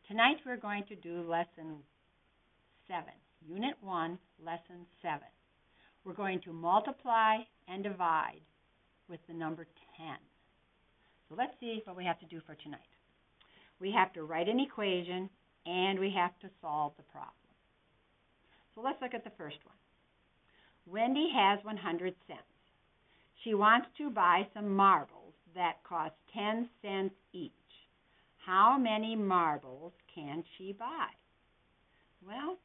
Tonight we're going to do Lesson 7, Unit 1, Lesson 7. We're going to multiply and divide with the number 10. So let's see what we have to do for tonight. We have to write an equation and we have to solve the problem. So let's look at the first one. Wendy has 100 cents. She wants to buy some marbles that cost 10 cents each. How many marbles can she buy? Well,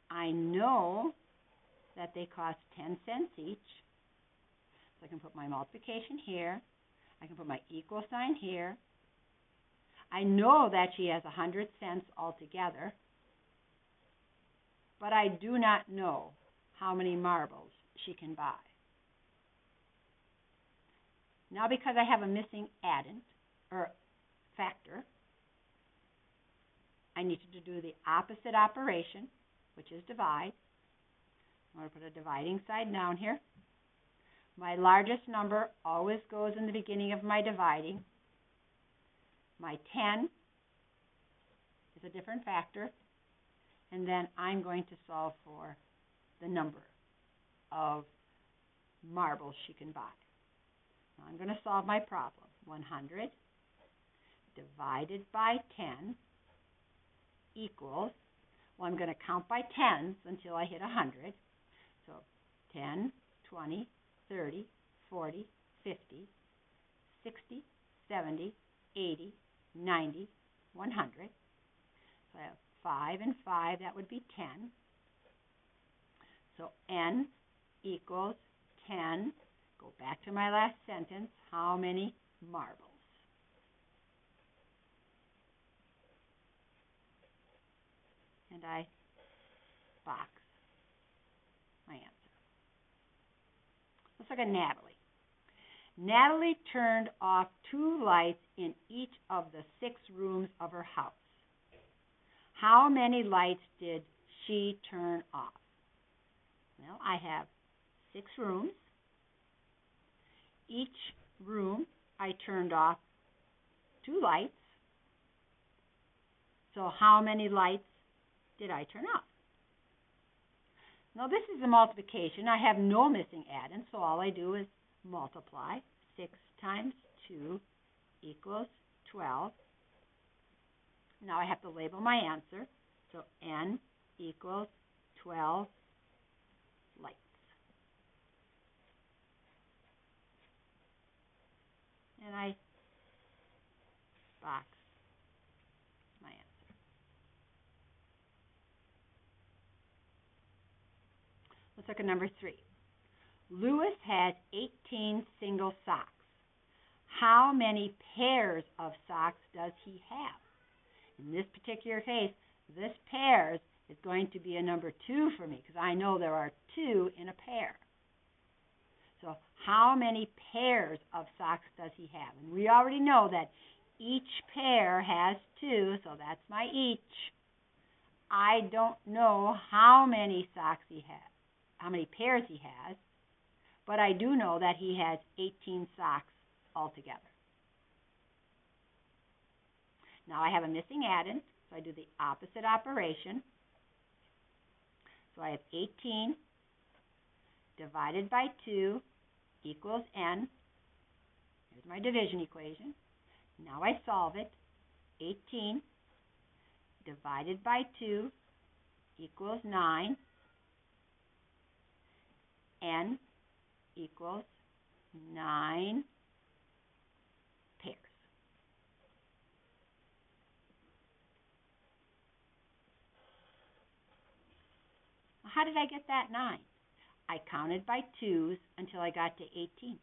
I know that they cost 10 cents each. So I can put my multiplication here. I can put my equal sign here. I know that she has 100 cents altogether, but I do not know how many marbles she can buy. Now, because I have a missing addend, or factor, I need to do the opposite operation, which is divide. I'm going to put a dividing sign down here. My largest number always goes in the beginning of my dividing. My 10 is a different factor, and then I'm going to solve for the number of marbles she can buy. Now I'm going to solve my problem. 100 divided by 10 equals, well, I'm going to count by tens until I hit 100. So 10, 20, 30, 40, 50, 60, 70, 80, 90, 100. So I have 5 and 5, that would be 10. So n equals 10. Go back to my last sentence. How many marbles? And I box my answer. Let's look at Natalie. Natalie turned off 2 lights in each of the 6 rooms of her house. How many lights did she turn off? Well, I have 6 rooms. Each room I turned off 2 lights. So how many lights did I turn off? Now this is a multiplication. I have no missing addend, so all I do is multiply. 6 times 2 equals 12. Now I have to label my answer. So n equals 12 lights. And I box my answer. Let's look at number 3. Lewis has 18 single socks. How many pairs of socks does he have? In this particular case, this pairs is going to be a number 2 for me because I know there are 2 in a pair. So how many pairs of socks does he have? And we already know that each pair has 2, so that's my each. I don't know how many socks he has, how many pairs he has, but I do know that he has 18 socks altogether. Now I have a missing addend, so I do the opposite operation. So I have 18 divided by 2 equals n. Here's my division equation. Now I solve it. 18 divided by 2 equals 9. N equals 9 pairs. How did I get that 9? I counted by 2s until I got to 18.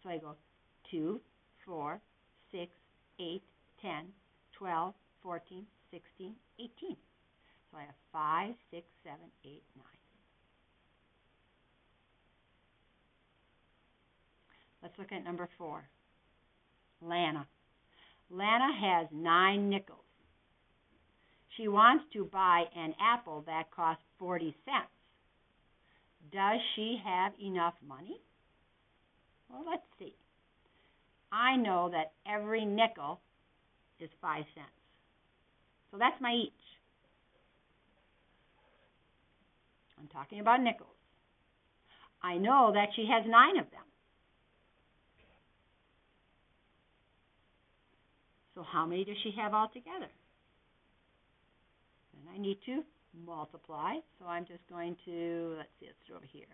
So I go 2, 4, 6, 8, 10, 12, 14, 16, 18. So I have 5, 6, 7, 8, 9. Let's look at number 4. Lana. Lana has 9 nickels. She wants to buy an apple that costs 40 cents. Does she have enough money? Well, let's see. I know that every nickel is 5 cents. So that's my each. I'm talking about nickels. I know that she has 9 of them. So how many does she have altogether? Then I need to multiply. So I'm just going to, let's do over here.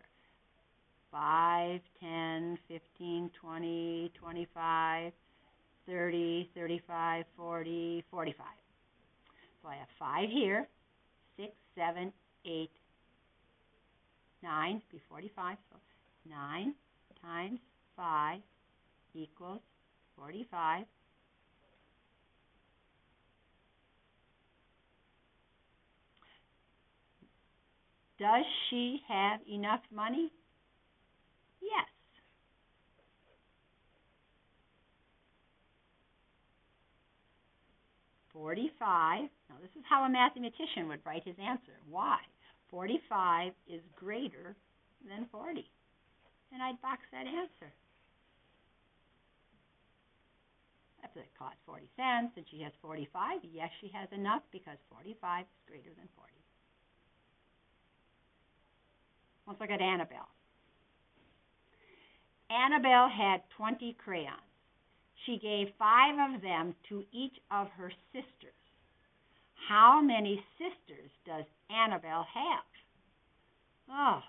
5, 10, 15, 20, 25, 30, 35, 40, 45. So I have 5 here, 6, 7, 8, 9, be 45. So 9 times 5 equals 45. Does she have enough money? Yes. $45. Now this is how a mathematician would write his answer. Why? 45 is greater than 40. And I'd box that answer. If it cost 40 cents and she has 45, yes, she has enough because 45 is greater than 40. Let's look at Annabelle. Annabelle had 20 crayons. She gave 5 of them to each of her sisters. How many sisters does Annabelle have? Oh,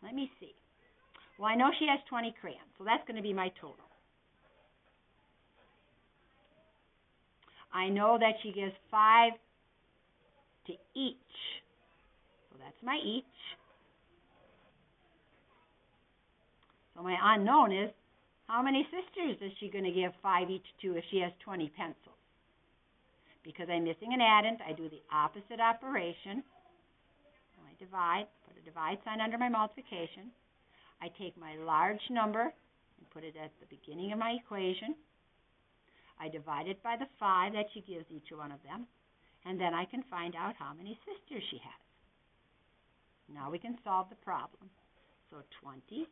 let me see. Well, I know she has 20 crayons, so that's going to be my total. I know that she gives 5 to each, so that's my each. So my unknown is, how many sisters is she going to give 5 each to if she has 20 pencils? Because I'm missing an addend, I do the opposite operation. I divide, put a divide sign under my multiplication. I take my large number and put it at the beginning of my equation. I divide it by the 5 that she gives each one of them, and then I can find out how many sisters she has. Now we can solve the problem. So 20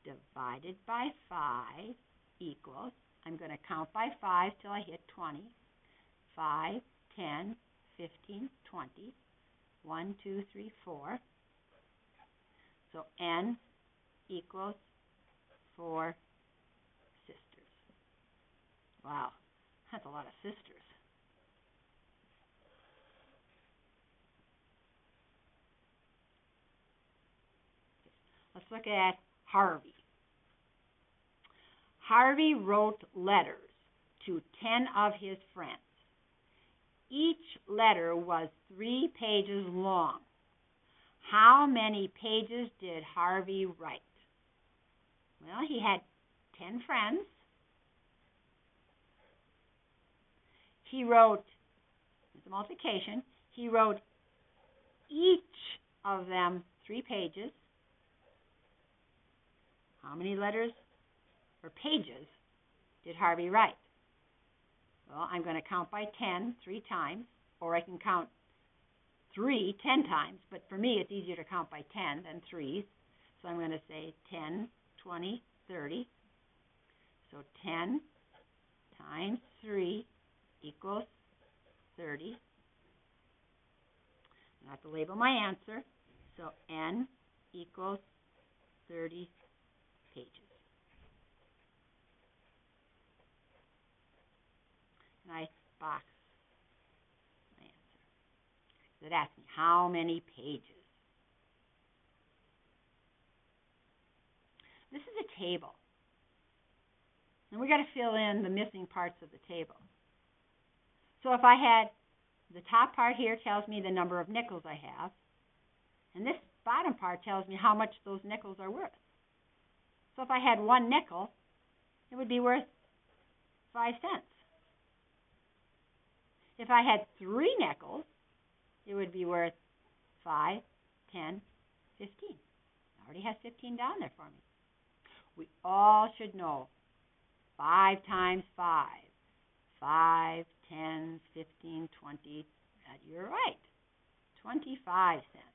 divided by 5 equals, I'm going to count by 5 till I hit 20. 5, 10, 15, 20. 1, 2, 3, 4. So N equals 4 sisters. Wow, that's a lot of sisters. Let's look at Harvey. Harvey wrote letters to 10 of his friends. Each letter was 3 pages long. How many pages did Harvey write? Well, he had 10 friends. He wrote, the multiplication, he wrote each of them 3 pages. How many letters or pages did Harvey write? Well, I'm going to count by 10 3 times, or I can count 3 10 times, but for me it's easier to count by 10 than 3s. So I'm going to say 10, 20, 30. So 10 times 3 equals 30. I have to label my answer. So N equals 30 pages. And I box my answer. So it asks me how many pages. This is a table. And we've got to fill in the missing parts of the table. So if I had, the top part here tells me the number of nickels I have. And this bottom part tells me how much those nickels are worth. So if I had 1 nickel, it would be worth 5 cents. If I had 3 nickels, it would be worth 5, 10, 15. It already has 15 down there for me. We all should know 5 times 5. 5, 10, 15, 20. You're right. 25 cents.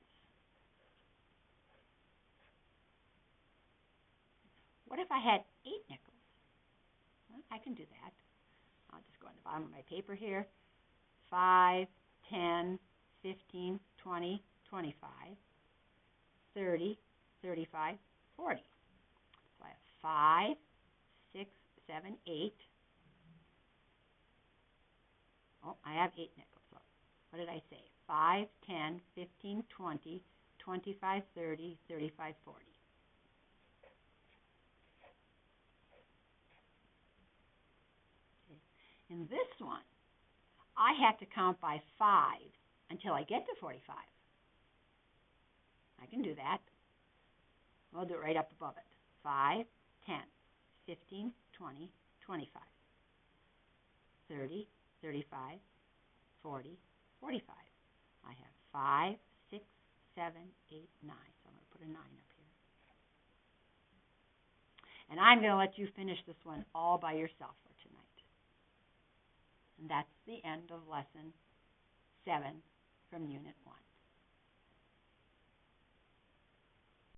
What if I had 8 nickels? Well, I can do that. I'll just go on the bottom of my paper here. 5, 10, 15, 20, 25, 30, 35, 40. So I have 5, 6, 7, 8. Oh, I have 8 nickels. So what did I say? 5, 10, 15, 20, 25, 30, 35, 40. Okay. In this one, I have to count by 5 until I get to 45. I can do that. I'll do it right up above it. 5, 10, 15, 20, 25, 30, 35, 40, 45. I have 5, 6, 7, 8, 9. So I'm going to put a 9 up here. And I'm going to let you finish this one all by yourself for tonight. And that's the end of Lesson 7 from Unit 1.